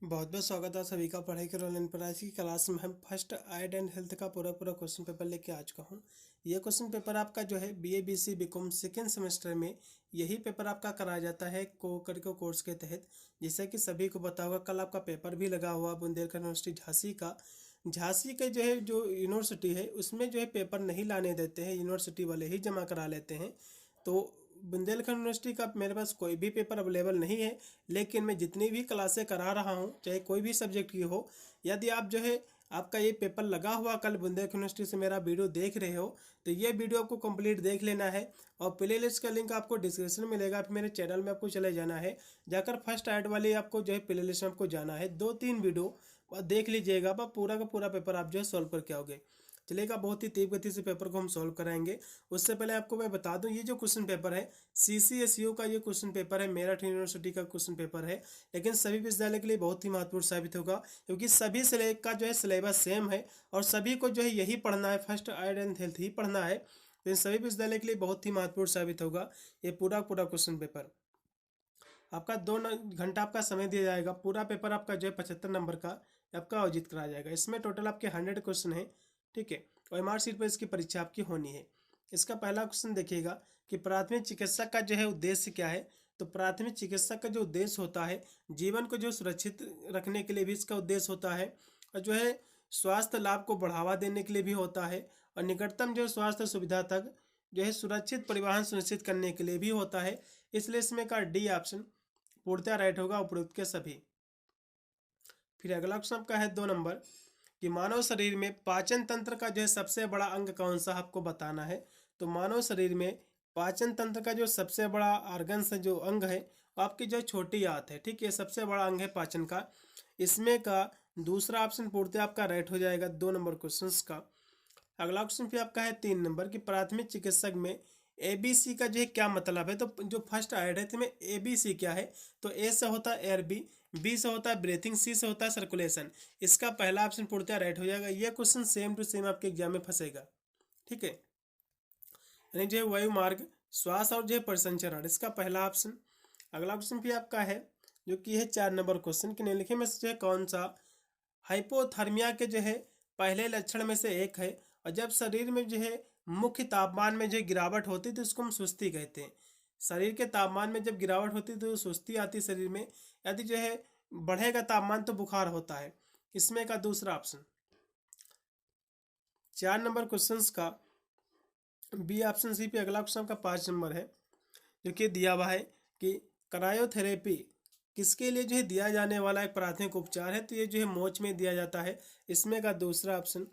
बहुत बहुत स्वागत है सभी का पढ़ाई कर ऑनलाइन पर। आज की क्लास में हम फर्स्ट एड एंड हेल्थ का पूरा क्वेश्चन पेपर लेके आ चुका हूँ। ये क्वेश्चन पेपर आपका जो है BA BSc BCom second semester में यही पेपर आपका कराया जाता है को कोर्स के तहत। जैसे कि सभी को पता होगा, कल आपका पेपर भी लगा हुआ बुंदेलखंड यूनिवर्सिटी झांसी का। झांसी के जो यूनिवर्सिटी है उसमें जो है पेपर नहीं लाने देते हैं, यूनिवर्सिटी वाले ही जमा करा लेते हैं। तो बुंदेलखंड यूनिवर्सिटी का मेरे पास कोई भी पेपर अवेलेबल नहीं है, लेकिन मैं जितनी भी क्लासें करा रहा हूँ चाहे कोई भी सब्जेक्ट की हो, यदि आप जो है आपका ये पेपर लगा हुआ कल बुंदेलखंड यूनिवर्सिटी से मेरा वीडियो देख रहे हो तो ये वीडियो आपको कंप्लीट देख लेना है। और प्ले लिस्ट का लिंक आपको डिस्क्रिप्शन में मिलेगा, फिर मेरे चैनल में आपको चले जाना है, जाकर फर्स्ट ऐड वाली आपको जो है प्ले लिस्ट में आपको जाना है। 2-3 वीडियो देख लीजिएगा, आप पूरा का पूरा पेपर आप जो है सॉल्व करके आओगे। चलेगा, बहुत ही तेज गति से पेपर को हम सॉल्व कराएंगे। उससे पहले आपको मैं बता दूं, ये जो क्वेश्चन पेपर है CCSU का ये क्वेश्चन पेपर है, मेरठ यूनिवर्सिटी का क्वेश्चन पेपर है, लेकिन सभी विश्वविद्यालय के लिए बहुत ही महत्वपूर्ण साबित होगा, क्योंकि सभी से का जो है सिलेबस सेम है और सभी को जो है यही पढ़ना है, फर्स्ट एड एंड हेल्थ ही पढ़ना है। तो इन सभी विश्वविद्यालय के लिए बहुत ही महत्वपूर्ण साबित होगा ये पूरा पूरा क्वेश्चन पेपर। आपका 2 घंटा आपका समय दिया जाएगा। पूरा पेपर आपका जो है 75 नंबर का आपका आयोजित कराया जाएगा। इसमें टोटल आपके 100 क्वेश्चन है, ठीक है। और MR सीट पर इसकी परीक्षा आपकी होनी है। इसका पहला क्वेश्चन देखिएगा कि प्राथमिक चिकित्सक का जो है उद्देश्य क्या है। तो प्राथमिक चिकित्सक का जो उद्देश्य होता है, जीवन को जो सुरक्षित रखने के लिए भी इसका उद्देश्य होता है, और जो है स्वास्थ्य लाभ को बढ़ावा देने के लिए भी होता है, और निकटतम जो स्वास्थ्य सुविधा तक जो है सुरक्षित परिवहन सुनिश्चित करने के लिए भी होता है। इसलिए इसमें का डी ऑप्शन पूर्णतः राइट होगा उपरोक्त के सभी। फिर अगला क्वेश्चन आपका है 2 नंबर कि मानव शरीर में पाचन तंत्र का जो है सबसे बड़ा अंग कौन सा आपको बताना है। तो मानव शरीर में पाचन तंत्र का जो सबसे बड़ा ऑर्गन से जो अंग है वो आपकी जो छोटी आंत है, ठीक है। सबसे बड़ा अंग है पाचन का। इसमें का दूसरा ऑप्शन पूर्णतः आपका राइट हो जाएगा 2 नंबर क्वेश्चन का। अगला क्वेश्चन फिर आपका है 3 नंबर की प्राथमिक चिकित्सक में ABC का जो है क्या मतलब है। तो जो फर्स्ट आइड है तो में ABC क्या है। तो A से होता है एयर, B से होता है ब्रीथिंग, C से होता है सर्कुलेशन। इसका पहला ऑप्शन पूर्णतः राइट हो जाएगा। ये क्वेश्चन सेम टू सेम आपके एग्जाम में फंसेगा, ठीक है। यानी जो है वायु मार्ग, श्वास और जो है परिसंचरण, इसका पहला ऑप्शन। अगला क्वेश्चन भी आपका है जो कि है 4 नंबर क्वेश्चन कि निम्नलिखित में से जो है कौन सा हाइपोथर्मिया के जो है पहले लक्षण में से एक है, और जब शरीर में जो है मुख्य तापमान में जो गिरावट होती है तो उसको हम सुस्ती कहते हैं। शरीर के तापमान में जब गिरावट होती है तो सुस्ती आती है शरीर में। यदि जो है बढ़ेगा तापमान तो बुखार होता है। इसमें का दूसरा ऑप्शन। 4 नंबर क्वेश्चन का बी ऑप्शन सी पे। अगला क्वेश्चन का 5 नंबर है जो कि दिया हुआ है कि क्रायोथेरेपी किसके लिए जो है दिया जाने वाला एक प्राथमिक उपचार है। तो ये जो है मोच में दिया जाता है। इसमें का दूसरा ऑप्शन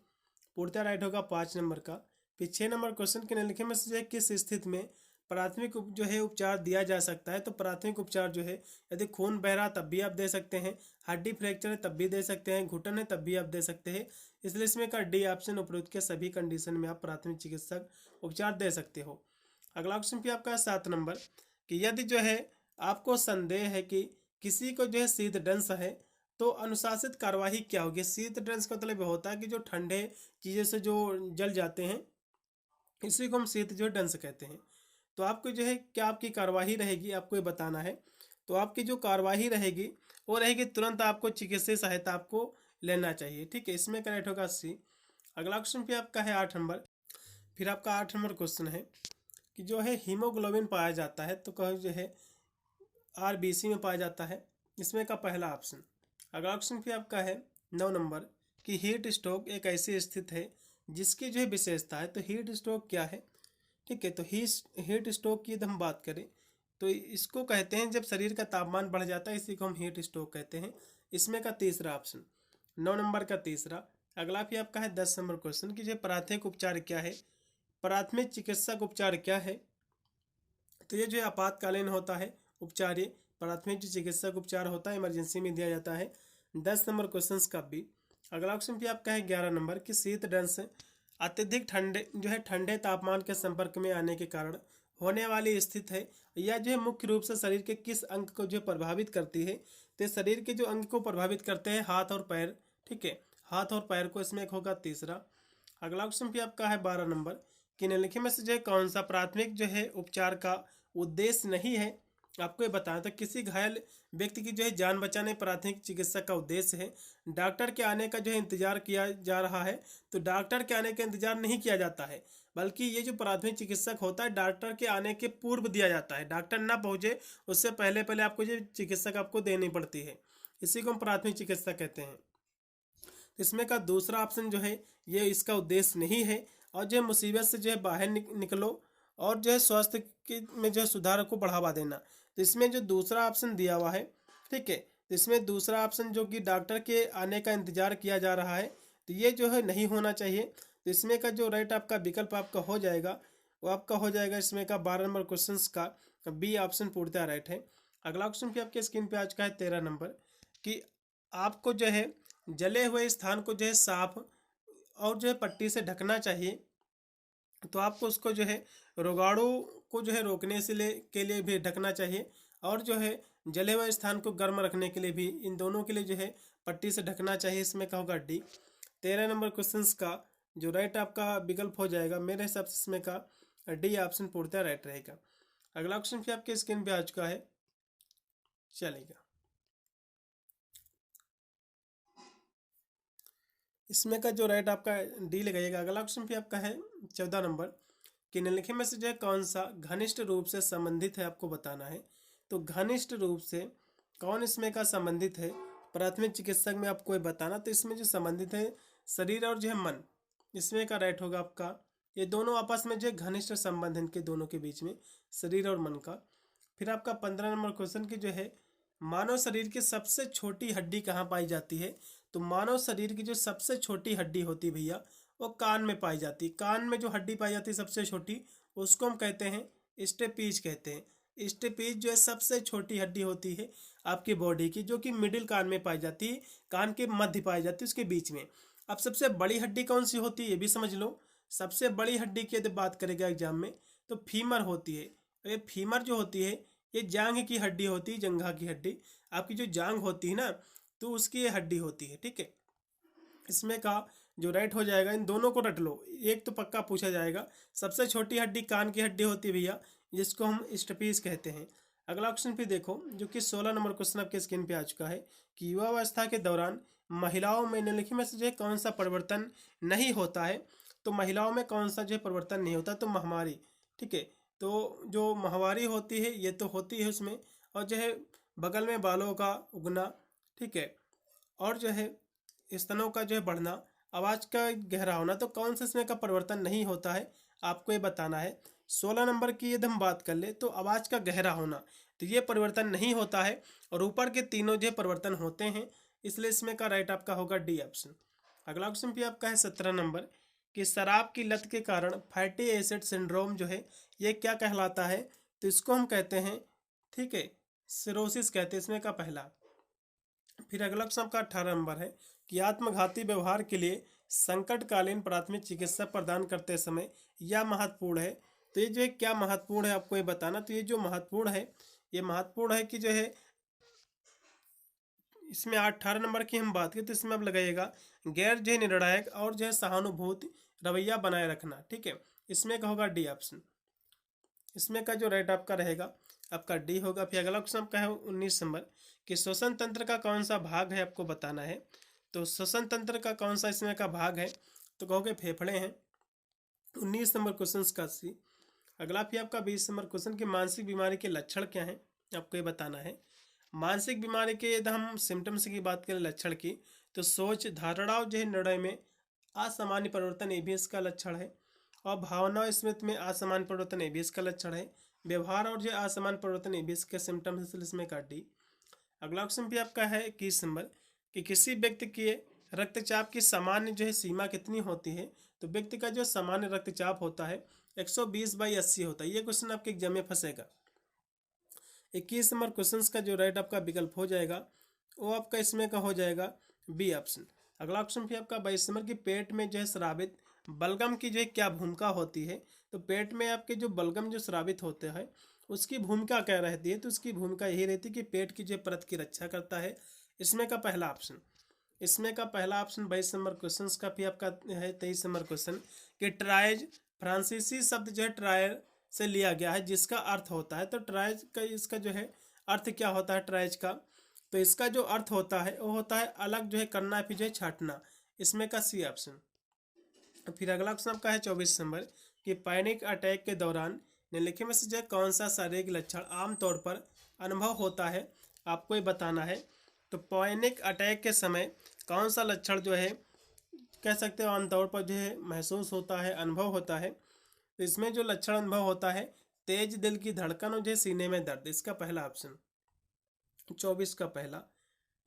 पूर्णतः राइट होगा 5 नंबर का। फिर 6 नंबर क्वेश्चन के निम्नलिखित में से जो है किस स्थिति में प्राथमिक जो है उपचार दिया जा सकता है। तो प्राथमिक उपचार जो है यदि खून बह रहा तब भी आप दे सकते हैं, हड्डी फ्रैक्चर है तब भी दे सकते हैं, घुटन है तब भी आप दे सकते हैं। इसलिए इसमें का डी ऑप्शन उपरोक्त के सभी कंडीशन में आप प्राथमिक चिकित्सक उपचार दे सकते हो। अगला क्वेश्चन भी आपका 7 नंबर कि यदि जो है आपको संदेह है कि किसी को जो है शीत दंश है तो अनुशासित कार्यवाही क्या होगी। शीत दंश का मतलब होता है कि जो ठंडे चीज़ों से जो जल जाते हैं, इसी को हम शीत जो दंश कहते हैं। तो आपको जो है क्या आपकी कार्यवाही रहेगी, आपको ये बताना है। तो आपकी जो कार्यवाही रहेगी वो रहेगी तुरंत आपको चिकित्सीय सहायता आपको लेना चाहिए, ठीक है। इसमें करेक्ट होगा सी। अगला क्वेश्चन भी आपका है 8 नंबर। फिर आपका 8 नंबर क्वेश्चन है कि जो है हीमोग्लोबिन पाया जाता है तो कहो जो है RBC में पाया जाता है। इसमें का पहला ऑप्शन। अगला ऑप्शन भी आपका है 9 नंबर कि हीट स्ट्रोक एक ऐसी स्थिति है जिसकी जो है विशेषता है। तो हीट स्ट्रोक क्या है, ठीक है। तो हीट स्ट्रोक की यदि हम बात करें तो इसको कहते हैं जब शरीर का तापमान बढ़ जाता है, इसी को हम हीट स्ट्रोक कहते हैं। इसमें का तीसरा ऑप्शन 9 नंबर का तीसरा। अगला भी आपका है 10 नंबर क्वेश्चन कि जो प्राथमिक उपचार क्या है, प्राथमिक चिकित्सक उपचार क्या है। तो ये जो है आपातकालीन होता है उपचार, ये प्राथमिक जो चिकित्सक उपचार होता है इमरजेंसी में दिया जाता है। 10 नंबर क्वेश्चन का भी। अगला क्वेश्चन भी आपका है 11 नंबर कि शीत दंश अत्यधिक ठंडे जो है ठंडे तापमान के संपर्क में आने के कारण होने वाली स्थिति है, यह जो है मुख्य रूप से शरीर के किस अंग को जो प्रभावित करती है। तो शरीर के जो अंग को प्रभावित करते हैं हाथ और पैर, ठीक है, हाथ और पैर को। इसमें एक होगा तीसरा। अगला क्वेश्चन भी आपका है 12 नंबर कि निम्नलिखित में से जो है कौन सा प्राथमिक जो है उपचार का उद्देश्य नहीं है। आपको ये बताना था, किसी घायल व्यक्ति की जो है जान बचाने प्राथमिक चिकित्सा का उद्देश्य है। डॉक्टर के आने का जो है इंतजार किया जा रहा है, तो डॉक्टर के आने का इंतजार नहीं किया जाता है, बल्कि ये जो प्राथमिक चिकित्सक होता है डॉक्टर के आने के पूर्व दिया जाता है। डॉक्टर ना पहुंचे उससे पहले पहले आपको जो चिकित्सक आपको देनी पड़ती है, इसी को हम प्राथमिक चिकित्सा कहते हैं। इसमें का दूसरा ऑप्शन जो है ये इसका उद्देश्य नहीं है। और जो है मुसीबत से जो है बाहर निकलो और जो है स्वास्थ्य के में जो है सुधार को बढ़ावा देना। तो इसमें जो दूसरा ऑप्शन दिया हुआ है, ठीक है, तो इसमें दूसरा ऑप्शन जो कि डॉक्टर के आने का इंतजार किया जा रहा है, तो ये जो है नहीं होना चाहिए। तो इसमें का जो राइट आपका विकल्प आपका हो जाएगा वो आपका हो जाएगा इसमें का 12 नंबर क्वेश्चन का बी ऑप्शन पूर्णतः राइट है। अगला क्वेश्चन भी आपके स्क्रीन पे आ चुका है 13 नंबर, कि आपको जो है जले हुए स्थान को जो है साफ और जो है पट्टी से ढकना चाहिए। तो आपको उसको जो है रोगाणु को जो है रोकने से के लिए भी ढकना चाहिए, और जो है जले हुए स्थान को गर्म रखने के लिए भी, इन दोनों के लिए जो है पट्टी से ढकना चाहिए। इसमें का होगा डी। 13 नंबर क्वेश्चन का जो राइट आपका विकल्प हो जाएगा मेरे हिसाब से इसमें का डी ऑप्शन पूर्णतः राइट रहेगा। अगला क्वेश्चन भी आपके स्क्रीन पे आ चुका है, चलेगा। इसमें का जो राइट आपका डी लगाइएगा। अगला क्वेश्चन भी आपका है 14 नंबर, कि निम्नलिखित में से जो है कौन सा घनिष्ठ रूप से संबंधित है, आपको बताना है। तो घनिष्ठ रूप से कौन इसमें का संबंधित है प्राथमिक चिकित्सक में, आपको ये बताना। तो इसमें जो संबंधित है शरीर और जो है मन, इसमें का राइट होगा आपका, ये दोनों आपस में जो घनिष्ठ संबंध है इनके दोनों के बीच में, शरीर और मन का। फिर आपका 15 नंबर क्वेश्चन की जो है मानव शरीर की सबसे छोटी हड्डी कहाँ पाई जाती है। तो मानव शरीर की जो सबसे छोटी हड्डी होती है भैया वो कान में पाई जाती है। कान में जो हड्डी पाई जाती है सबसे छोटी, उसको हम कहते हैं स्टेपीज कहते हैं। स्टेपीज जो है सबसे छोटी हड्डी होती है आपकी बॉडी की, जो कि मिडिल कान में पाई जाती है, कान के मध्य पाई जाती है, उसके बीच में। अब सबसे बड़ी हड्डी कौन सी होती है ये भी समझ लो। सबसे बड़ी हड्डी की यदि बात करेगा एग्जाम में तो फीमर होती है। ये फीमर जो होती है ये जांघ की हड्डी होती है, जंघा की हड्डी, आपकी जो जांघ होती है ना, तो उसकी ये हड्डी होती है, ठीक है। इसमें का जो राइट हो जाएगा, इन दोनों को रट लो, एक तो पक्का पूछा जाएगा। सबसे छोटी हड्डी कान की हड्डी होती है भैया, जिसको हम स्टपीज कहते हैं। अगला क्वेश्चन भी देखो, जो कि 16 नंबर क्वेश्चन आपके स्क्रीन पे आ चुका है, कि युवावस्था के दौरान महिलाओं में निम्नलिखित में से जो है कौन सा परिवर्तन नहीं होता है। तो महिलाओं में कौन सा जो है परिवर्तन नहीं होता, तो महामारी, ठीक है। तो जो माहवारी होती है ये तो होती है उसमें, और जो है बगल में बालों का उगना, ठीक है, और जो है स्तनों का जो है बढ़ना, आवाज़ का गहरा होना, तो कौन सा इसमें का परिवर्तन नहीं होता है आपको ये बताना है। 16 नंबर की यदि हम बात कर ले तो आवाज़ का गहरा होना, तो ये परिवर्तन नहीं होता है, और ऊपर के तीनों जो परिवर्तन होते हैं, इसलिए इसमें का राइट आपका होगा डी ऑप्शन। अगला क्वेश्चन भी आपका है 17 नंबर, कि शराब की लत के कारण फैटी एसिड सिंड्रोम जो है ये क्या कहलाता है। तो इसको हम कहते हैं, ठीक है, सिरोसिस कहते हैं इसमें का पहला। फिर अगला क्वेश्चन आपका 18 नंबर है, कि आत्मघाती व्यवहार के लिए संकटकालीन प्राथमिक चिकित्सा प्रदान करते समय यह महत्वपूर्ण है। तो ये जो है क्या महत्वपूर्ण है आपको ये बताना। तो ये जो महत्वपूर्ण है, ये महत्वपूर्ण है कि जो है इसमें 18 नंबर की हम बात करें तो इसमें अब लगाइएगा गैर जो है निर्णायक और जो है सहानुभूति रवैया बनाए रखना, ठीक है। इसमें का होगा डी ऑप्शन। इसमें का जो राइट आपका रहेगा आपका डी होगा। फिर अगला क्वेश्चन आपका है 19 नंबर, कि श्वसन तंत्र का कौन सा भाग है आपको बताना है। तो श्वसन तंत्र का कौन सा इसमें का भाग है, तो कहोगे फेफड़े हैं। 19 नंबर क्वेश्चन का सी। अगला फिर आपका 20 नंबर क्वेश्चन, की मानसिक बीमारी के लक्षण क्या हैं आपको ये बताना है। मानसिक बीमारी के यदि हम सिम्टम्स की बात करें लक्षण की, तो सोच, धारणा जो है निर्णय में असामान्य परिवर्तन ये भी इसका लक्षण है, और भावना स्मृति में असामान्य परिवर्तन ये भी इसका लक्षण है, व्यवहार और जो असामान्य परिवर्तन ये भी इसके सिम्टम्स इसमें का डी। अगला क्वेश्चन भी आपका है 21 नंबर, कि किसी व्यक्ति के रक्तचाप की सामान्य जो है सीमा कितनी होती है। तो व्यक्ति का जो सामान्य रक्तचाप होता है 120/80 होता है। ये क्वेश्चन आपके एग्जाम में फंसेगा। 21 नंबर क्वेश्चन का जो राइट आपका विकल्प हो जाएगा वो आपका इसमें का हो जाएगा बी ऑप्शन। अगला ऑप्शन भी आपका 22 नंबर, की पेट में जो है स्रावित बलगम की जो है क्या भूमिका होती है। तो पेट में आपके जो बलगम जो स्रावित होते हैं उसकी भूमिका क्या रहती है। तो उसकी भूमिका यही रहती है कि पेट की जो परत की रक्षा करता है। इसमें का पहला ऑप्शन, इसमें का पहला ऑप्शन 22 नंबर क्वेश्चन का भी आपका है। 23 नंबर क्वेश्चन, कि ट्राइज फ्रांसीसी शब्द जो है ट्रायर से लिया गया है, जिसका अर्थ होता है, तो ट्राइज का इसका जो है अर्थ क्या होता है ट्राइज का, तो इसका जो अर्थ होता है वो होता है अलग जो है करना फिर जो है छाटना, इसमें का सी ऑप्शन। फिर अगला क्वेश्चन आपका है 24 नंबर कि पैनिक अटैक के दौरान निम्नलिखित में से जो है कौन सा शारीरिक लक्षण आमतौर पर अनुभव होता है, आपको ये बताना है। तो पैनिक अटैक के समय कौन सा लक्षण जो है कह सकते हो आमतौर पर जो है महसूस होता है, अनुभव होता है। तो इसमें जो लक्षण अनुभव होता है तेज दिल की धड़कन और जो है सीने में दर्द, इसका पहला ऑप्शन 24 का पहला।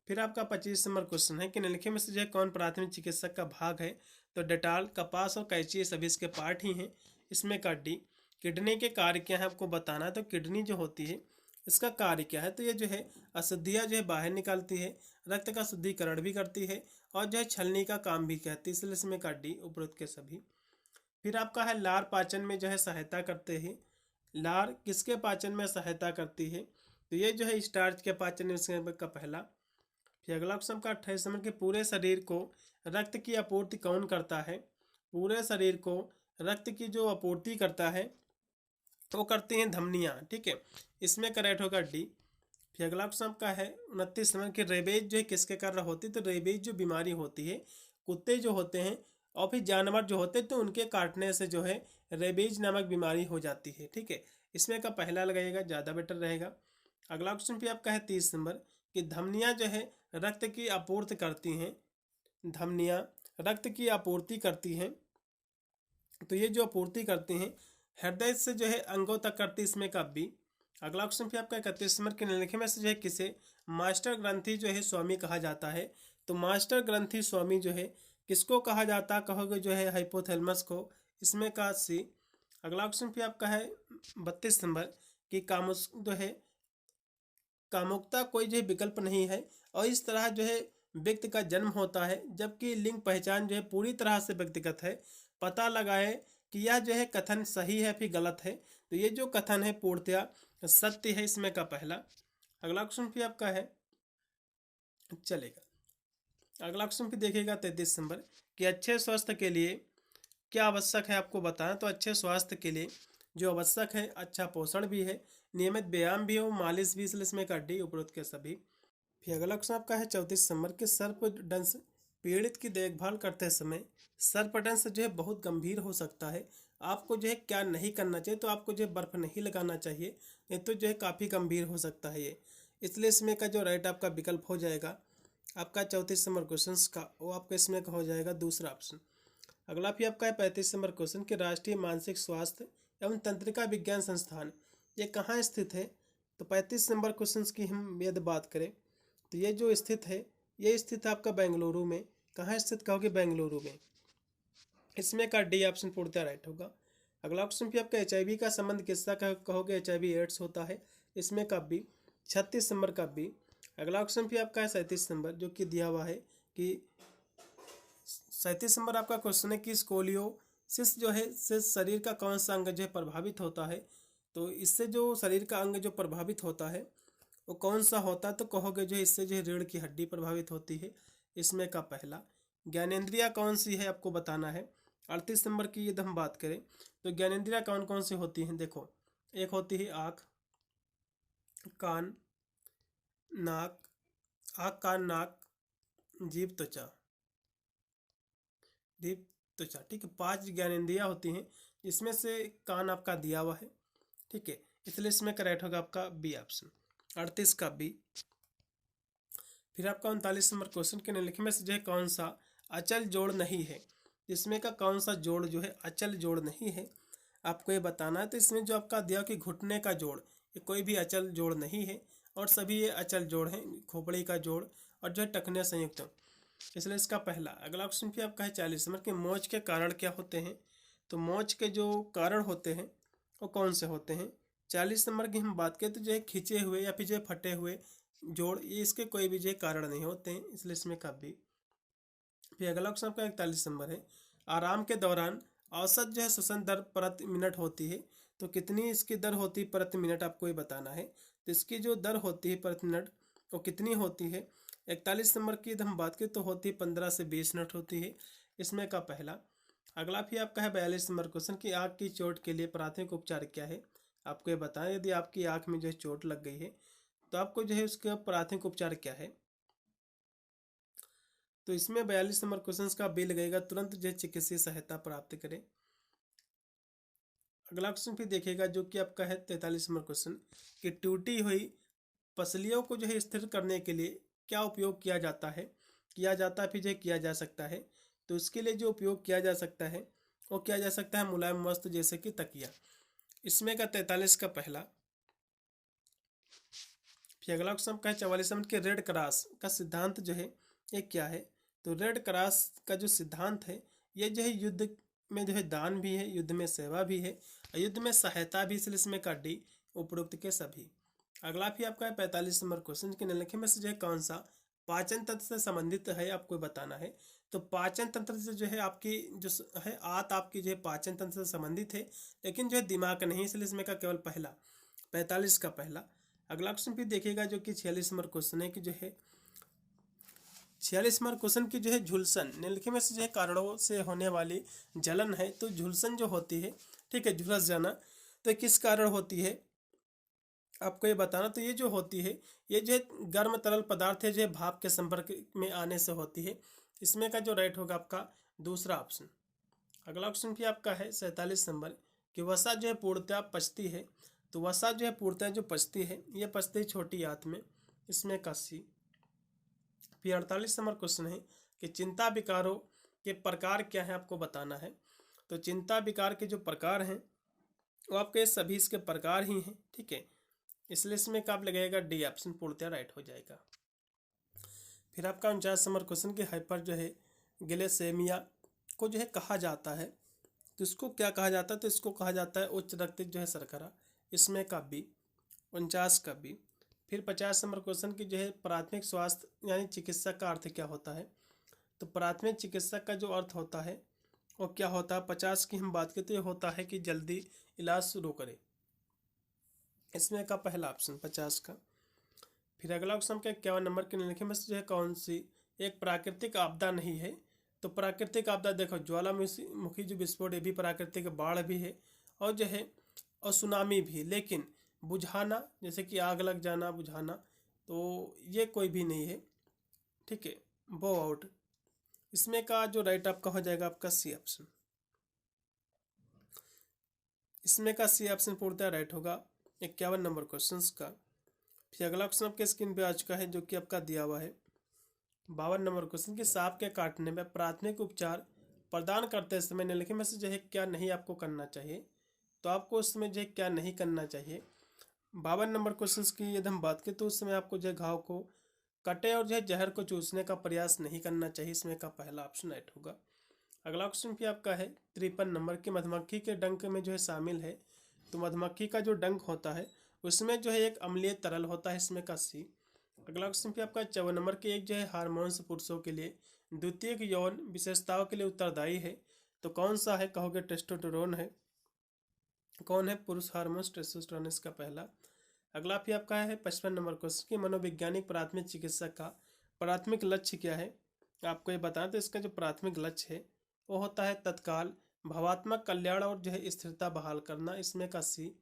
फिर आपका 25 नंबर क्वेश्चन है कि निम्नलिखित में से जो है कौन प्राथमिक चिकित्सक का भाग है, तो डेटाल, कपास और कैंची सभी इसके पार्ट ही हैं, इसमें का डी। किडनी के कार्य क्या है आपको बताना है, तो किडनी जो होती है इसका कार्य क्या है, तो ये जो है अशुद्धियाँ जो है बाहर निकालती है, रक्त का शुद्धिकरण भी करती है और जो है छलनी का काम भी करती है, इसलिए इसमें का डी उपरोक्त के सभी। फिर आपका है लार पाचन में जो है सहायता करते हैं, लार किसके पाचन में सहायता करती है, तो ये जो है स्टार्च के पाचन में इसमें का पहला। फिर अगला ऑप्शन का 28 नंबर के पूरे शरीर को रक्त की आपूर्ति कौन करता है, पूरे शरीर को रक्त की जो आपूर्ति करता है वो करती हैं धमनियाँ, ठीक है, इसमें करेक्ट होगा डी। फिर अगला ऑप्शन आपका है 29 नंबर के रेबीज जो है किसके कारण होती है, तो रेबीज जो बीमारी होती है कुत्ते जो होते हैं और फिर जानवर जो होते हैं तो उनके काटने से जो है रेबीज नामक बीमारी हो जाती है, ठीक है, इसमें का पहला लगाइएगा ज़्यादा बेटर रहेगा। अगला ऑप्शन भी आपका है 30 नंबर कि धमनियाँ जो है रक्त की आपूर्ति करती हैं, धमनियाँ रक्त की आपूर्ति करती हैं, तो ये जो आपूर्ति करती हैं हृदय से जो है अंगों तक करती, इसमें का बी। अगला ऑप्शन भी आपका 31 नंबर के निम्नलिखित में से जो है किसे मास्टर ग्रंथि जो है स्वामी कहा जाता है, तो मास्टर ग्रंथि स्वामी जो है किसको कहा जाता, कहोगे जो है हाइपोथैलेमस को, इसमें का सी। अगला ऑप्शन भी आपका है 32 नंबर कि कामुस जो है कामुकता कोई जो है विकल्प नहीं है और इस तरह जो है व्यक्ति का जन्म होता है, जबकि लिंग पहचान जो है पूरी तरह से व्यक्तिगत है। पता लगाए कि यह जो है कथन सही है फिर गलत है, तो ये जो कथन है पूर्णतया सत्य है, इसमें का पहला। अगला क्वेश्चन भी आपका है चलेगा, अगला क्वेश्चन भी देखिएगा 33 नंबर कि अच्छे स्वास्थ्य के लिए क्या आवश्यक है आपको बताना, तो अच्छे स्वास्थ्य के लिए जो आवश्यक है अच्छा पोषण भी है, नियमित व्यायाम भी हो, मालिश भी, इसलिए इसमें का डी उपरोक्त के सभी। फिर अगला क्वेश्चन आपका है 34 नंबर के सर्पदंश पीड़ित की देखभाल करते समय सर्पदंश जो है बहुत गंभीर हो सकता है, आपको जो है क्या नहीं करना चाहिए, तो आपको जो है बर्फ नहीं लगाना चाहिए, नहीं तो जो है काफ़ी गंभीर हो सकता है ये, इसलिए इसमें का जो राइट आपका विकल्प हो जाएगा आपका 34 नंबर क्वेश्चन का वो आपका इसमें का हो जाएगा दूसरा ऑप्शन। अगला भी आपका है 35 नंबर क्वेश्चन कि राष्ट्रीय मानसिक स्वास्थ्य एवं तंत्रिका विज्ञान संस्थान ये कहाँ स्थित है, तो 35 नंबर क्वेश्चन की हम यदि बात करें तो ये जो स्थित है ये स्थित है आपका बेंगलुरु में, कहाँ स्थित कहोगे बेंगलुरु में, इसमें का डी ऑप्शन पूर्णतः राइट होगा। अगला ऑप्शन भी आपका HIV का संबंध किसका कहोगे HIV एड्स होता है, इसमें का बी 36 नंबर का बी। अगला ऑप्शन भी आपका है 37 नंबर जो कि दिया हुआ है कि 37 नंबर आपका क्वेश्चन है कि स्कोलियोसिस जो है से शरीर का कौन सा अंग जो है प्रभावित होता है, तो इससे जो शरीर का अंग जो प्रभावित होता है वो कौन सा होता है, तो कहोगे जो है इससे जो है रीढ़ की हड्डी प्रभावित होती है, इसमें का पहला। ज्ञानेंद्रिया कौन सी है आपको बताना है, 38 नंबर की यदि हम बात करें तो ज्ञानेंद्रिया कौन कौन सी होती हैं, देखो एक होती है आँख, कान, नाक, आँख, कान, नाक, जीभ, त्वचा, जीभ, त्वचा, ठीक है, 5 ज्ञानेंद्रियाँ होती हैं, इसमें से कान आपका दिया हुआ है, ठीक है, इसलिए इसमें करेक्ट होगा आपका बी ऑप्शन 38 का बी। फिर आपका 39 नंबर क्वेश्चन के निम्नलिखित में से जो है कौन सा अचल जोड़ नहीं है, इसमें का कौन सा जोड़ जो है अचल जोड़ नहीं है, आपको ये बताना है। तो इसमें जो आपका दिया कि घुटने का जोड़ ये कोई भी अचल जोड़ नहीं है और सभी ये अचल जोड़ हैं, खोपड़ी का जोड़ और जो है टखने संयुक्त, इसलिए इसका पहला। अगला क्वेश्चन भी आपका है 40 नंबर के मोच के कारण क्या होते हैं, तो मोच के जो कारण होते हैं वो कौन से होते हैं। 40 नंबर की हम बात करें तो जो है खिंचे हुए या फिर जो है फटे हुए जोड़ ये इसके कोई भी जो है कारण नहीं होते हैं, इसलिए इसमें का भी। फिर अगला क्वेश्चन आपका 41 नंबर है आराम के दौरान औसत जो है श्वसन दर प्रति मिनट होती है, तो कितनी इसकी दर होती है प्रति मिनट आपको ये बताना है। तो इसकी जो दर होती है प्रति मिनट वो कितनी होती है, 41 नंबर की यदि हम बात करें तो होती है 15 से 20 मिनट होती है, इसमें का पहला। अगला भी आपका है 42 नंबर क्वेश्चन कि आँख की चोट के लिए प्राथमिक उपचार क्या है। आपको ये बताएं, यदि आपकी आँख में जो है चोट लग गई है तो आपको जो है उसका प्राथमिक उपचार क्या है। तो इसमें 42 नंबर क्वेश्चन का बी लगेगा तुरंत जो है चिकित्सीय सहायता प्राप्त करें। अगला क्वेश्चन भी देखिएगा जो कि आपका है 43 नंबर क्वेश्चन कि टूटी हुई पसलियों को जो है स्थिर करने के लिए क्या उपयोग किया जाता है, फिर जो है किया जा सकता है। तो इसके लिए जो उपयोग किया जा सकता है वो किया जा सकता है मुलायम वस्तु जैसे कि तकिया। इसमें का 43 का पहला। फिर अगला क्वेश्चन का है 44 नंबर के रेड क्रॉस का सिद्धांत जो है ये क्या है। तो रेड क्रॉस का जो सिद्धांत है ये जो है युद्ध में जो है दान भी है, युद्ध में सेवा भी है, युद्ध में सहायता भी, इसलिए इसमें का डी उपरोक्त के सभी। अगला भी आपका है 45 नंबर क्वेश्चन के निम्नलिखित में से जो है कौन सा पाचन तंत्र से संबंधित है, आपको बताना है। तो पाचन तंत्र से जो है आपकी जो है आंत आपकी जो है पाचन तंत्र से संबंधित है, लेकिन जो है दिमाग नहीं, इसलिए इसमें का केवल पहला 45 का पहला। अगला क्वेश्चन भी देखिएगा जो कि 46 नंबर क्वेश्चन है कि जो है 46 नंबर क्वेश्चन की जो है झुलसन निम्नलिखित में से जो है कारणों से होने वाली जलन है। तो झुलसन जो होती है, ठीक है, झुलस जाना, तो किस कारण होती है आपको ये बताना। तो ये जो होती है ये जो है गर्म तरल पदार्थ है जो है भाप के संपर्क में आने से होती है। इसमें का जो राइट होगा आपका दूसरा ऑप्शन। अगला ऑप्शन भी आपका है 47 नंबर कि वसा जो है पूर्णतः पचती है। तो वसा जो है पूर्णतः जो पचती है ये पचती है छोटी आंत में, इसमें का सी। फिर 48 नंबर क्वेश्चन है कि चिंता विकारों के प्रकार क्या है, आपको बताना है। तो चिंता विकार के जो प्रकार हैं वो आपके सभी इसके प्रकार ही हैं, ठीक है, इसलिए इसमें कब लगेगा डी ऑप्शन पूर्णतः राइट हो जाएगा। फिर आपका 49 नंबर क्वेश्चन के हाइपर जो है ग्लेसेमिया को जो है कहा जाता है। तो इसको क्या कहा जाता है, तो इसको कहा जाता है उच्च रक्त जो है शर्करा, इसमें का बी 49 का बी। फिर 50 नंबर क्वेश्चन की जो है प्राथमिक स्वास्थ्य यानी चिकित्सक का अर्थ क्या होता है। तो प्राथमिक चिकित्सक का जो अर्थ होता है वो क्या होता है, 50 की हम बात करते होता है कि जल्दी इलाज शुरू करें, इसमें का पहला ऑप्शन 50 का। फिर अगला ऑप्शन का 51 नंबर के निम्नलिखित में से जो है कौन सी एक प्राकृतिक आपदा नहीं है। तो प्राकृतिक आपदा देखो ज्वालामुखी जो विस्फोट ये भी प्राकृतिक, बाढ़ भी है और जो है और सुनामी भी, लेकिन बुझाना जैसे कि आग लग जाना बुझाना तो ये कोई भी नहीं है, ठीक है, बो आउट। इसमें का जो राइट आपका हो जाएगा आपका सी ऑप्शन। इसमें का सी ऑप्शन पूर्णतः राइट होगा 51 नंबर क्वेश्चन का। फिर अगला क्वेश्चन आपके स्क्रीन पे आ चुका है जो कि आपका दिया हुआ है 52 नंबर क्वेश्चन कि सांप के काटने में प्राथमिक उपचार प्रदान करते समय निम्नलिखित में से जो है क्या नहीं आपको करना चाहिए। तो आपको उस समय जो है क्या नहीं करना चाहिए। 52 नंबर क्वेश्चन की यदि हम बात करें तो उस समय आपको जो है घाव को कटे और जो है जहर को चूसने का प्रयास नहीं करना चाहिए, इसमें का पहला ऑप्शन राइट होगा। अगला क्वेश्चन भी आपका है 53 नंबर की मधुमक्खी के डंक में जो है शामिल है। तो मधुमक्खी का जो डंक होता है उसमें जो है एक अम्लीय तरल होता है, इसमें का सी। अगला क्वेश्चन भी आपका 54 नंबर के एक जो है हार्मोन्स पुरुषों के लिए द्वितीयक यौन विशेषताओं के लिए उत्तरदायी है। तो कौन सा है, कहोगे टेस्टोस्टेरोन है। कौन है पुरुष हार्मोन्स, टेस्टोस्टेरोन इसका पहला। अगला भी आपका है 55 नंबर क्वेश्चन की मनोवैज्ञानिक प्राथमिक चिकित्सक का प्राथमिक लक्ष्य क्या है, आपको ये बताना। तो इसका जो प्राथमिक लक्ष्य है वो होता है तत्काल भावात्मक कल्याण और जो है स्थिरता बहाल करना, इसमें का सी।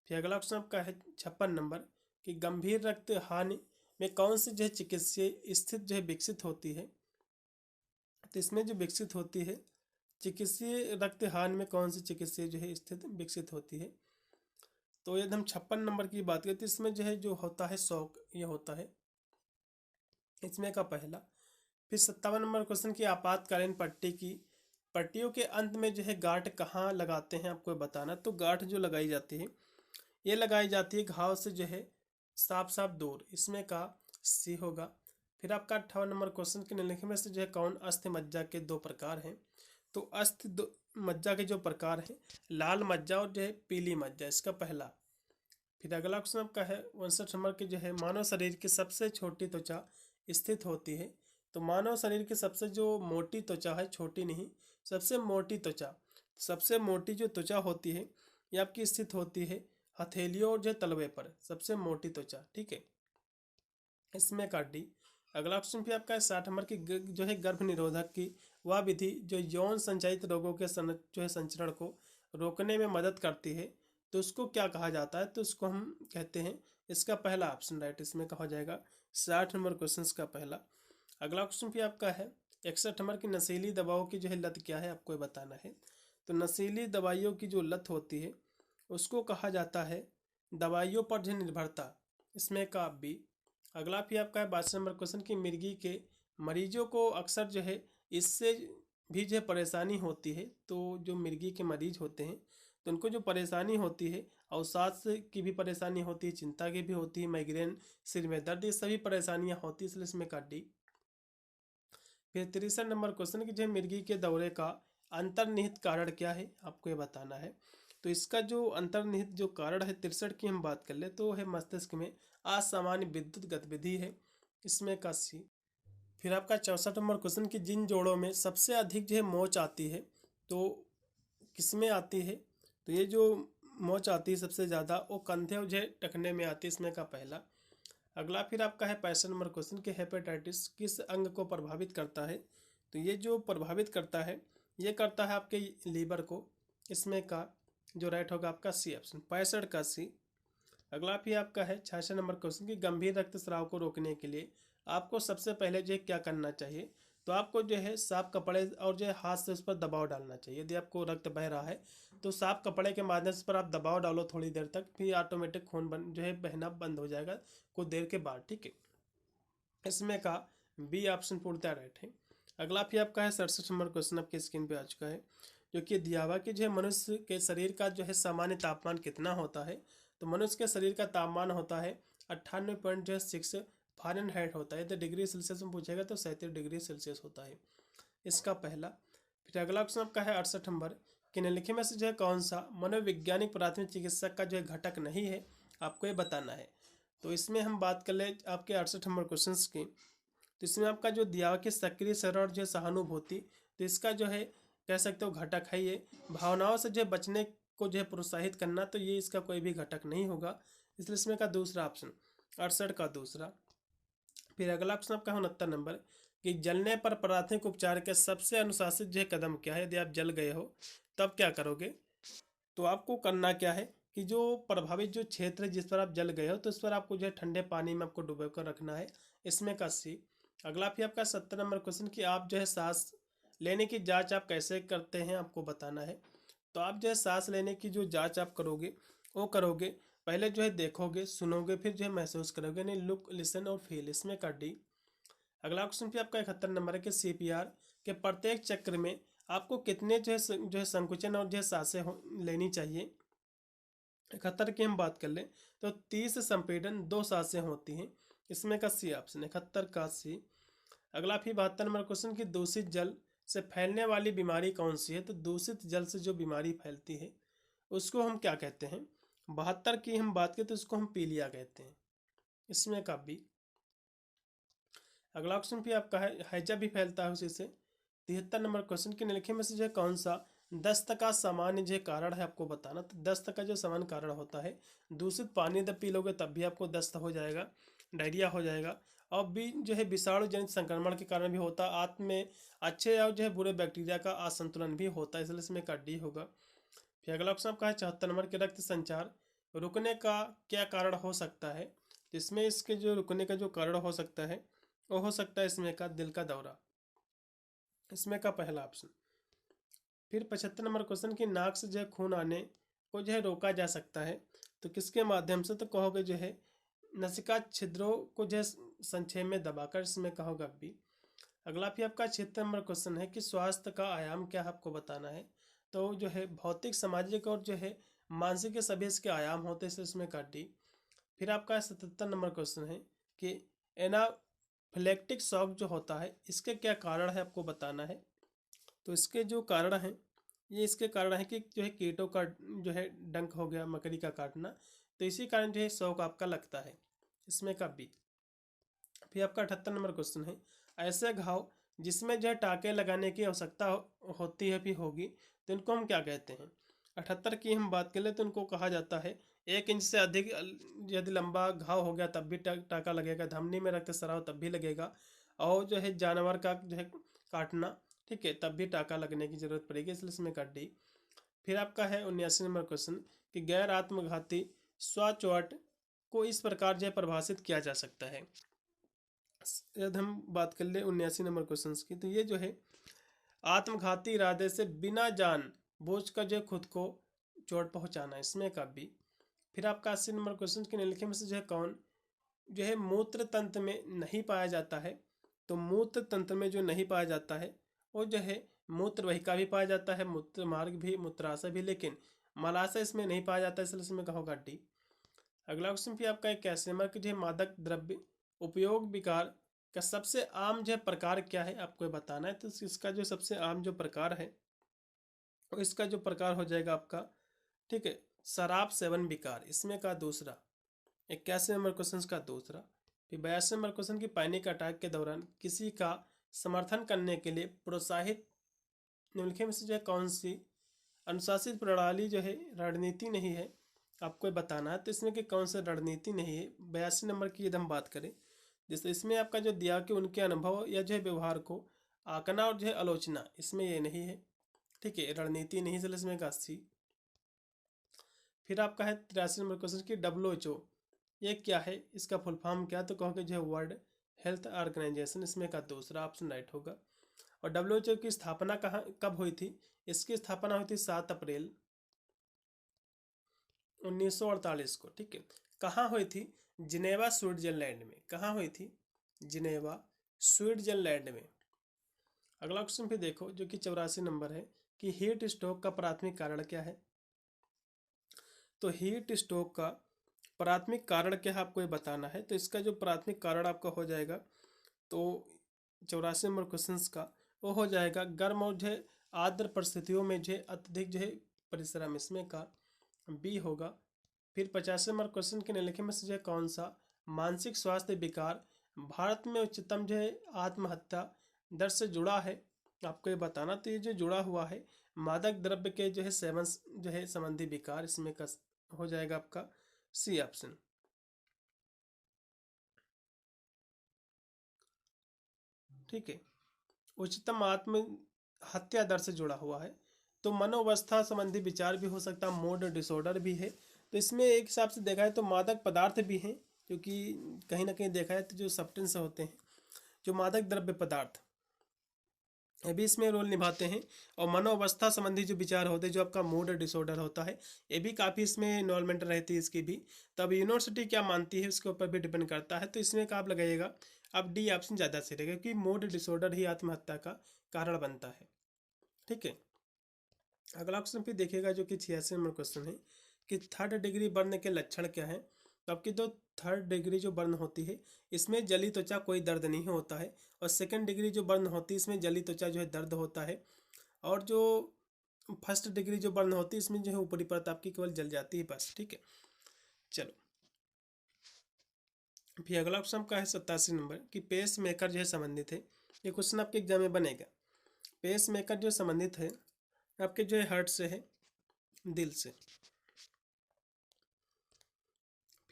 फिर अगला क्वेश्चन आपका है 56 नंबर कि गंभीर रक्त हानि में कौन सी जो है चिकित्सीय स्थिति जो है विकसित होती है। तो इसमें जो विकसित होती है चिकित्सीय रक्त हानि में कौन सी चिकित्सीय जो है स्थिति विकसित होती है। तो यदि हम 56 नंबर की बात करें तो इसमें जो है जो होता है शौक, ये होता है, इसमें का पहला। फिर 57 नंबर क्वेश्चन की आपातकालीन पट्टियों के अंत में जो है गांठ कहाँ लगाते हैं, आपको बताना। तो गांठ जो लगाई जाती है ये लगाई जाती है घाव से जो है साफ साफ दूर, इसमें का सी होगा। फिर आपका 58 नंबर क्वेश्चन के निम्नलिखित में से जो है कौन अस्थि मज्जा के दो प्रकार हैं। तो मज्जा के जो प्रकार हैं लाल मज्जा और जो है पीली मज्जा, इसका पहला। फिर अगला क्वेश्चन आपका है 59 नंबर की जो है मानव शरीर की सबसे छोटी त्वचा स्थित होती है। तो मानव शरीर की सबसे जो मोटी त्वचा है, छोटी नहीं, सबसे मोटी त्वचा, सबसे मोटी जो त्वचा होती है ये आपकी स्थित होती है हथेलियों और जो तलवे पर, सबसे मोटी त्वचा, ठीक है, इसमें का डी। अगला क्वेश्चन भी आपका है 60 नंबर की जो है गर्भ निरोधक की वह विधि जो यौन संचालित रोगों के जो है संचरण को रोकने में मदद करती है, तो उसको क्या कहा जाता है? तो उसको हम कहते हैं, इसका पहला ऑप्शन राइट इसमें कहा जाएगा 60 नंबर क्वेश्चन का पहला। अगला क्वेश्चन भी आपका है 61 नंबर की नशीली दवाओं की जो है लत क्या है, आपको ये बताना है। तो नशीली दवाइयों की जो लत होती है उसको कहा जाता है दवाइयों पर जो निर्भरता, इसमें का बी। अगला भी आपका है 62 नंबर क्वेश्चन की मिर्गी के मरीजों को अक्सर जो है इससे भी जो है परेशानी होती है। तो जो मिर्गी के मरीज होते हैं तो उनको जो परेशानी होती है, अवसाद की भी परेशानी होती है, चिंता की भी होती है, माइग्रेन, सिर में दर्द, ये सभी परेशानियां होती है, इसलिए इसमें का डी। फिर 63 नंबर क्वेश्चन की जो है मिर्गी के दौरे का अंतर्निहित कारण क्या है, आपको ये बताना है। तो इसका जो अंतर्निहित जो कारण है 63 की हम बात कर ले तो है मस्तिष्क में असामान्य विद्युत गतिविधि है, इसमें का सी। फिर आपका 64 नंबर क्वेश्चन की जिन जोड़ों में सबसे अधिक जो है मोच आती है तो किसमें आती है? तो ये जो मोच आती है सबसे ज़्यादा वो कंधे और जो है टखने में आती है, इसमें का पहला। अगला फिर आपका है 65 नंबर क्वेश्चन के हेपेटाइटिस किस अंग को प्रभावित करता है? तो ये जो प्रभावित करता है ये करता है आपके लीवर को, इसमें का जो राइट होगा आपका सी ऑप्शन 65 का सी। अगला भी आपका है 66 नंबर क्वेश्चन की गंभीर रक्तस्राव को रोकने के लिए आपको सबसे पहले जो है क्या करना चाहिए? तो आपको जो है साफ कपड़े और जो है हाथ से उस पर दबाव डालना चाहिए। यदि आपको रक्त बह रहा है तो साफ कपड़े के माध्यम से पर आप दबाव डालो थोड़ी देर तक, फिर ऑटोमेटिक खून जो है बहना बंद हो जाएगा कुछ देर के बाद, ठीक है। इसमें का बी ऑप्शन पूर्णतः राइट है। अगला भी आपका है 67 नंबर क्वेश्चन आपकी स्क्रीन पे आ चुका है, जो कि दिया हुआ कि जो है मनुष्य के शरीर का जो है सामान्य तापमान कितना होता है? तो मनुष्य के शरीर का तापमान होता है 98.6 फ़ारेनहाइट होता है। यदि डिग्री सेल्सियस में पूछेगा तो 37 डिग्री सेल्सियस होता है, इसका पहला। फिर अगला क्वेश्चन आपका है 68 नंबर कि निम्नलिखित में से जो है कौन सा मनोवैज्ञानिक प्राथमिक चिकित्सक का जो है घटक नहीं है, आपको ये बताना है। तो इसमें हम बात कर ले आपके 68 नंबर क्वेश्चन की, तो इसमें आपका जो दिया हुआ कि सक्रिय सरल जो है सहानुभूति, तो इसका जो है कह सकते हो घटक है ये। भावनाओं से जो है बचने को जो है प्रोत्साहित करना, तो ये इसका कोई भी घटक नहीं होगा, इसलिए इसमें का दूसरा ऑप्शन 68 का दूसरा। फिर अगला ऑप्शन आपका 69 नंबर कि जलने पर प्राथमिक उपचार के सबसे अनुशासित जो है कदम क्या है? यदि आप जल गए हो तब क्या करोगे? तो आपको करना क्या है कि जो प्रभावित जो क्षेत्र है जिस पर आप जल गए हो तो उस पर आपको जो है ठंडे पानी में आपको डुबो कर रखना है, इसमें का सी। अगला फिर आपका 70 नंबर क्वेश्चन कि आप जो है सांस लेने की जांच आप कैसे करते हैं, आपको बताना है। तो आप जो है सांस लेने की जो जांच आप करोगे वो करोगे पहले जो है देखोगे, सुनोगे, फिर जो है महसूस करोगे, नहीं लुक, लिसन और फील, इसमें का डी। अगला क्वेश्चन भी आपका 71 नंबर है कि सीपीआर के प्रत्येक चक्र में आपको कितने जो है संकुचन और जो है सांसें लेनी चाहिए? 71 की हम बात कर लें तो 30 संपीड़न 2 सांसें होती हैं, इसमें का सी ऑप्शन 71 का सी। अगला फिर 72 नंबर क्वेश्चन की दूषित जल से फैलने वाली बीमारी कौन सी है? तो दूषित जल से जो बीमारी फैलती है उसको हम क्या कहते हैं? 72 की हम बात करें तो उसको हम पीलिया कहते हैं, इसमें का बी। अगला क्वेश्चन भी आपका है हैजा भी फैलता है उसी से। 73 नंबर क्वेश्चन के निम्नलिखित में से जो है कौन सा दस्त का सामान्य जो कारण है, आपको बताना। तो दस्त का जो सामान्य कारण होता है दूषित पानी जब पी लोगे तब भी आपको दस्त हो जाएगा, डायरिया हो जाएगा, और भी जो है विषाणु जनित संक्रमण के कारण भी होता है। आंत में अच्छे और जो है बुरे बैक्टीरिया का असंतुलन भी होता है, इसलिए इसमें का डी होगा। फिर अगला ऑप्शन आपका है 74 नंबर के रक्त संचार रुकने का क्या कारण हो सकता है? इसमें इसके जो रुकने का जो कारण हो सकता है वो हो सकता है इसमें का दिल का दौरा, इसमें का पहला ऑप्शन। फिर 75 नंबर क्वेश्चन की नाक से जो है खून आने को जो है रोका जा सकता है तो किसके माध्यम से? तो कहोगे जो है नसिका छिद्रों को जो है संक्षेप में दबाकर, इसमें कहोगे भी। अगला भी आपका 76 नंबर क्वेश्चन है कि स्वास्थ्य का आयाम क्या है, आपको बताना है। तो जो है भौतिक, सामाजिक और जो है मानसिक के सभी इसके आयाम होते हैं, इसमें का डी। फिर आपका 77 नंबर क्वेश्चन है कि एनाफिलेक्टिक शॉक जो होता है इसके क्या कारण है, आपको बताना है। तो इसके जो कारण हैं ये इसके कारण है कि जो है कीटों का जो है डंक हो गया, मकड़ी का काटना, तो इसी कारण जो है शौक आपका लगता है, इसमें का बी। फिर आपका 78 नंबर क्वेश्चन है ऐसे घाव जिसमें जो है टाँके लगाने की आवश्यकता होती है भी होगी तो इनको हम क्या कहते हैं? 78 की हम बात करें तो इनको कहा जाता है 1 इंच से अधिक यदि लंबा घाव हो गया तब भी टाका लगेगा। धमनी में रक्तस्राव तब भी लगेगा। और जो है जानवर का जो है काटना, ठीक है, तब भी टाका लगने की जरूरत पड़ेगी, इसलिए इसमें कर डी। फिर आपका है 79 नंबर क्वेश्चन कि गैर आत्मघाती स्वचोट को इस प्रकार जो है परिभाषित किया जा सकता है। यदि हम बात कर ले 79 नंबर क्वेश्चन की, तो ये जो है आत्मघाती इरादे से बिना जान बूझ कर जो खुद को चोट पहुंचाना, इसमें का भी। फिर आपका 80 नंबर क्वेश्चन कि निम्नलिखित में से जो है कौन जो है मूत्र तंत्र में नहीं पाया जाता है। तो मूत्र तंत्र में जो नहीं पाया जाता है वो जो है मूत्र वाहिका भी पाया जाता है, मूत्र मार्ग भी, मूत्राशय भी, लेकिन मलाशय इसमें नहीं पाया जाता, इसलिए इसमें का होगा डी। अगला क्वेश्चन भी आपका एक कैसे नंबर की जो है मादक द्रव्य उपयोग विकार का सबसे आम जो है प्रकार क्या है, आपको बताना है। तो इसका जो सबसे आम जो प्रकार है और इसका जो प्रकार हो जाएगा आपका, ठीक है, शराब सेवन विकार, इसमें का दूसरा। 81 नंबर क्वेश्चन का दूसरा। फिर 82 नंबर क्वेश्चन की पैनिक अटैक के दौरान किसी का समर्थन करने के लिए प्रोत्साहित निम्नलिखित में से जो है कौन सी अनुशासित प्रणाली जो है रणनीति नहीं है, आपको बताना है। तो इसमें कि कौन सी रणनीति नहीं है। 82 नंबर की यदि हम बात करें, जैसे इसमें आपका जो दिया कि उनके अनुभव या जो है व्यवहार को आंकना और जो है आलोचना, इसमें ये नहीं है, ठीक है, रणनीति नहीं, इसलिए इसमें का सी। फिर आपका है 83 नंबर क्वेश्चन की WHO ये क्या है, इसका फुल फॉर्म क्या, तो कहोगे जो है वर्ल्ड हेल्थ ऑर्गेनाइजेशन, इसमें का दूसरा ऑप्शन राइट होगा। और WHO की स्थापना कहाँ कब हुई थी, इसकी स्थापना हुई थी 7 अप्रैल 1948 को, ठीक है। कहाँ हुई थी, जिनेवा स्विट्जरलैंड में। कहाँ हुई थी, जिनेवा स्विट्जरलैंड में। अगला क्वेश्चन फिर देखो जो कि 84 नंबर है कि हीट स्ट्रोक का प्राथमिक कारण क्या है। तो हीट स्ट्रोक का प्राथमिक कारण क्या है, आपको ये बताना है। तो इसका जो प्राथमिक कारण आपका हो जाएगा, तो 84 नंबर क्वेश्चन का वो हो जाएगा गर्म और जो है आर्द्र परिस्थितियों में जो है अत्यधिक जो है परिश्रम, इसमें का बी होगा। फिर 50 नंबर क्वेश्चन के निम्नलिखित में से जो है कौन सा मानसिक स्वास्थ्य विकार भारत में उच्चतम जो है आत्महत्या दर से जुड़ा है, आपको ये बताना। तो ये जो जुड़ा हुआ है मादक द्रव्य के जो है सेवन जो है संबंधी विकार, इसमें का हो जाएगा आपका सी ऑप्शन। ठीक है, उच्चतम आत्म हत्या दर से जुड़ा हुआ है। तो मनोवस्था संबंधी विचार भी हो सकता है, मूड डिसऑर्डर भी है। तो इसमें एक हिसाब से देखा है तो मादक पदार्थ भी हैं, क्योंकि कहीं ना कहीं देखा है तो जो सब्सटेंस होते हैं, जो मादक द्रव्य पदार्थ, ये भी इसमें रोल निभाते हैं। और मनोवस्था संबंधी जो विचार होते हैं, जो आपका मूड डिसऑर्डर होता है, ये भी काफ़ी इसमें इन्वॉल्वमेंट रहती है इसकी भी। तब यूनिवर्सिटी क्या मानती है उसके ऊपर भी डिपेंड करता है। तो इसमें का आप लगाइएगा, अब डी ऑप्शन ज़्यादा सही रहेगा, क्योंकि मूड डिसऑर्डर ही आत्महत्या का कारण बनता है। ठीक है, अगला क्वेश्चन फिर देखिएगा जो कि 86 नंबर क्वेश्चन है कि थर्ड डिग्री बर्न के लक्षण क्या है। तो आपकी तो थर्ड डिग्री जो बर्न होती है इसमें जली त्वचा कोई दर्द नहीं होता है, और सेकंड डिग्री जो बर्न होती है इसमें जली त्वचा जो है दर्द होता है, और जो फर्स्ट डिग्री जो बर्न होती है इसमें जो है ऊपरी परत आपकी केवल जल जाती है बस। ठीक है, चलो फिर अगला क्वेश्चन का है 87 नंबर कि पेस मेकर जो है संबंधित है। ये क्वेश्चन आपके एग्जाम में बनेगा। पेस मेकर जो संबंधित है आपके जो है हार्ट से है, दिल से।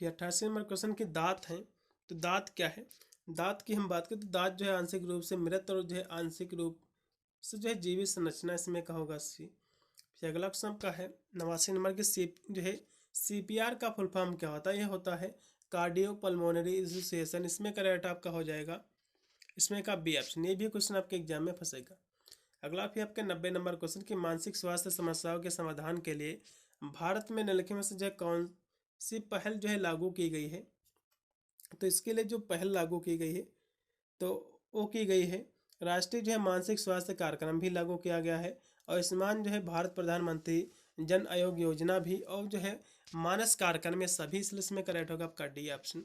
फिर 88 नंबर क्वेश्चन की दांत हैं। तो दांत क्या है, दांत की हम बात करें तो दांत जो है आंशिक रूप से मृत और जो है आंशिक रूप से जो है जीवित संरचना, इसमें का होगा सी। फिर अगला क्वेश्चन का है 89 नंबर की जो है CPR का फुल फॉर्म क्या होता है। यह होता है कार्डियो पल्मोनरी एसोसिएशन, इसमें का राइट आपका हो जाएगा, इसमें का बी ऑप्शन। ये भी क्वेश्चन आपके एग्जाम में फंसेगा। अगला फिर आपके 90 नंबर क्वेश्चन की मानसिक स्वास्थ्य समस्याओं के समाधान के लिए भारत में निम्नलिखित में से जो है कौन सी पहल जो है लागू की गई है। तो इसके लिए जो पहल लागू की गई है तो वो की गई है राष्ट्रीय जो है मानसिक स्वास्थ्य कार्यक्रम भी लागू किया गया है, और आयुष्मान जो है भारत प्रधानमंत्री जन आयोग योजना भी, और जो है मानस कार्यक्रम में सभी, इसलिए में करेक्ट होगा आपका डी ऑप्शन।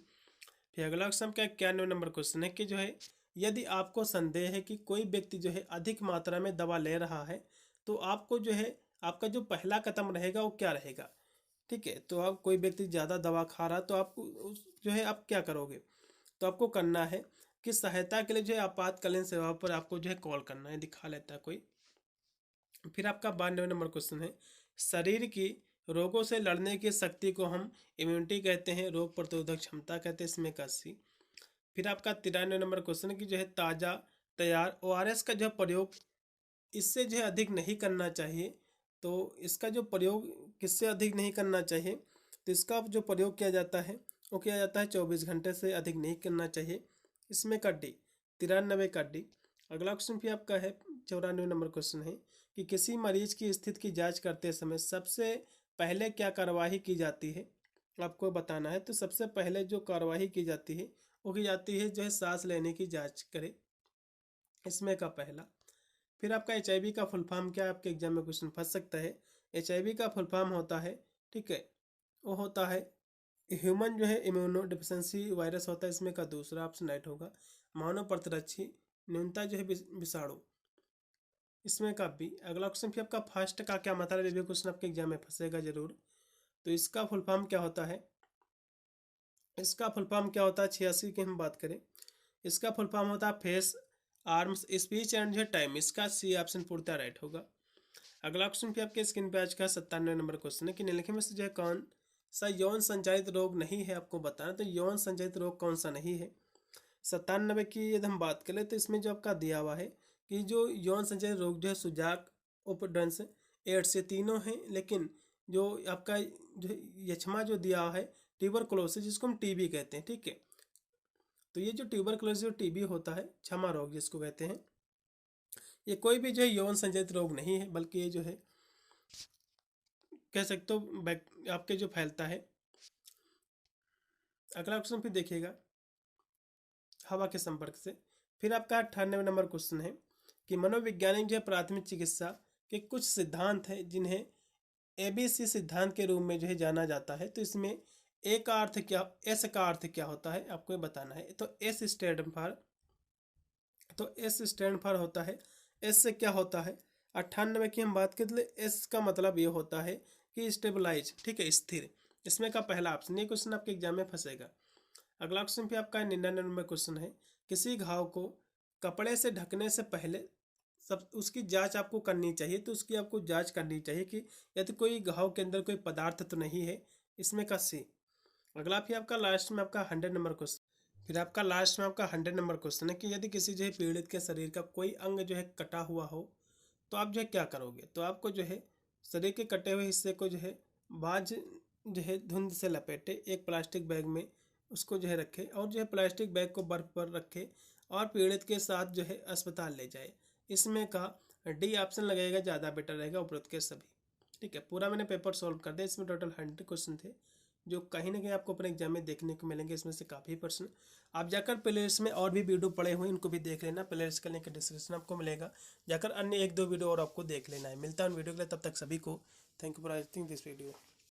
फिर अगला क्वेश्चन का 91 नंबर क्वेश्चन है कि जो है यदि आपको संदेह है कि कोई व्यक्ति जो है अधिक मात्रा में दवा ले रहा है, तो आपको जो है आपका जो पहला कदम रहेगा वो क्या रहेगा। ठीक है, तो आप कोई व्यक्ति ज़्यादा दवा खा रहा तो आपको जो है आप क्या करोगे, तो आपको करना है कि सहायता के लिए जो है आपातकालीन सेवा पर आपको जो है कॉल करना है, दिखा लेता है कोई। फिर आपका 92 नंबर क्वेश्चन है शरीर की रोगों से लड़ने की शक्ति को हम इम्यूनिटी कहते हैं, रोग प्रतिरोधक क्षमता कहते हैं, इसमें का सी। फिर आपका 93 नंबर क्वेश्चन की जो है ताज़ा तैयार ORS का जो प्रयोग इससे जो है अधिक नहीं करना चाहिए। तो इसका जो प्रयोग किससे अधिक नहीं करना चाहिए, तो इसका जो प्रयोग किया जाता है वो किया जाता है 24 घंटे से अधिक नहीं करना चाहिए, इसमें का डी, 93 का डी। अगला क्वेश्चन भी आपका है 94 नंबर क्वेश्चन है कि किसी मरीज की स्थिति की जांच करते समय सबसे पहले क्या कार्यवाही की जाती है, आपको बताना है। तो सबसे पहले जो कार्यवाही की जाती है वो की जाती है जो है सांस लेने की जांच करे, इसमें का पहला। फिर आपका HIV का फुल फॉर्म क्या है, आपके एग्जाम में क्वेश्चन फंस सकता है। HIV का फुल फॉर्म होता है, ठीक है, वो होता है ह्यूमन जो है इम्यूनो डिफिशेंसी वायरस होता है, इसमें का दूसरा ऑप्शन राइट होगा। मानव प्रतिरक्षी न्यूनता जो है विषाणु, इसमें का बी। अगला क्वेश्चन फिर आपका फर्स्ट का क्या मतलब है, क्वेश्चन आपके एग्जाम में फंसेगा जरूर। तो इसका फुल फॉर्म क्या होता है, इसका फुल फॉर्म क्या होता है, 86 की हम बात करें, इसका फुल फॉर्म होता है फेस आर्म्स स्पीच एंड जो टाइम, इसका सी ऑप्शन पूर्णतः राइट होगा। अगला क्वेश्चन भी आपके स्क्रीन पे आज का 97 नंबर क्वेश्चन है कि निम्नलिखित में से जो है कौन सा यौन संचालित रोग नहीं है, आपको बताना। तो यौन संचालित रोग कौन सा नहीं है, 97 की यदि हम बात करें तो इसमें जो आपका दिया हुआ है कि जो यौन संचालित रोग जो है सुजाक, उपड्रंस, एड्स, ये तीनों हैं। लेकिन जो आपका जो यक्ष्मा जो दिया हुआ है ट्यूबरकुलोसिस, जिसको हम टीबी कहते हैं, ठीक है। तो ये जो ट्यूबरकुलोसिस और टीबी होता है, क्षमा रोग जिसको कहते हैं, ये कोई भी जो है यौन संचालित रोग नहीं है, बल्कि ये जो है कह सकते हो आपके जो फैलता है। अगला क्वेश्चन फिर देखिएगा हवा के संपर्क से। फिर आपका 98 नंबर क्वेश्चन है कि मनोवैज्ञानिक जो है प्राथमिक चिकित्सा के कुछ सिद्धांत हैं जिन्हें ABC सिद्धांत के रूप में जो है जाना जाता है। तो इसमें ए का अर्थ क्या, एस का अर्थ क्या होता है, आपको ये बताना है। तो एस स्टैंड फॉर, तो एस स्टैंड फॉर होता है, एस से क्या होता है, 98 की हम बात करें तो एस का मतलब ये होता है कि स्टेबलाइज, ठीक है, स्थिर। इसमें का पहला ऑप्शन, ये क्वेश्चन आपके एग्जाम में फंसेगा। अगला क्वेश्चन भी आपका 99 नंबर क्वेश्चन है, किसी घाव को कपड़े से ढकने से पहले सब उसकी जांच आपको करनी चाहिए। तो उसकी आपको जांच करनी चाहिए कि यदि कोई घाव के अंदर कोई पदार्थ तो नहीं है, इसमें का सी। अगला फिर आपका लास्ट में आपका 100 नंबर क्वेश्चन, फिर आपका लास्ट में आपका 100 नंबर क्वेश्चन है कि यदि किसी जो है पीड़ित के शरीर का कोई अंग जो है कटा हुआ हो तो आप जो है क्या करोगे। तो आपको जो है शरीर के कटे हुए हिस्से को जो है बाज जो है धुंध से लपेटे, एक प्लास्टिक बैग में उसको जो है रखे और जो है प्लास्टिक बैग को बर्फ पर रखे और पीड़ित के साथ जो है अस्पताल ले जाए। इसमें का डी ऑप्शन लगेगा, ज़्यादा बेटर रहेगा उपरोक्त के सभी, ठीक है। पूरा मैंने पेपर सॉल्व कर दिया, इसमें टोटल 100 क्वेश्चन थे जो कहीं ना कहीं आपको अपने एग्जाम में देखने को मिलेंगे। इसमें से काफ़ी प्रश्न आप जाकर प्लेलिस्ट में और भी वीडियो पड़े हुए हैं, इनको भी देख लेना, प्लेलिस्ट का लिंक डिस्क्रिप्शन आपको मिलेगा, जाकर अन्य 1-2 वीडियो और आपको देख लेना है। मिलता है उन वीडियो के लिए, तब तक सभी को thank you for watching this video.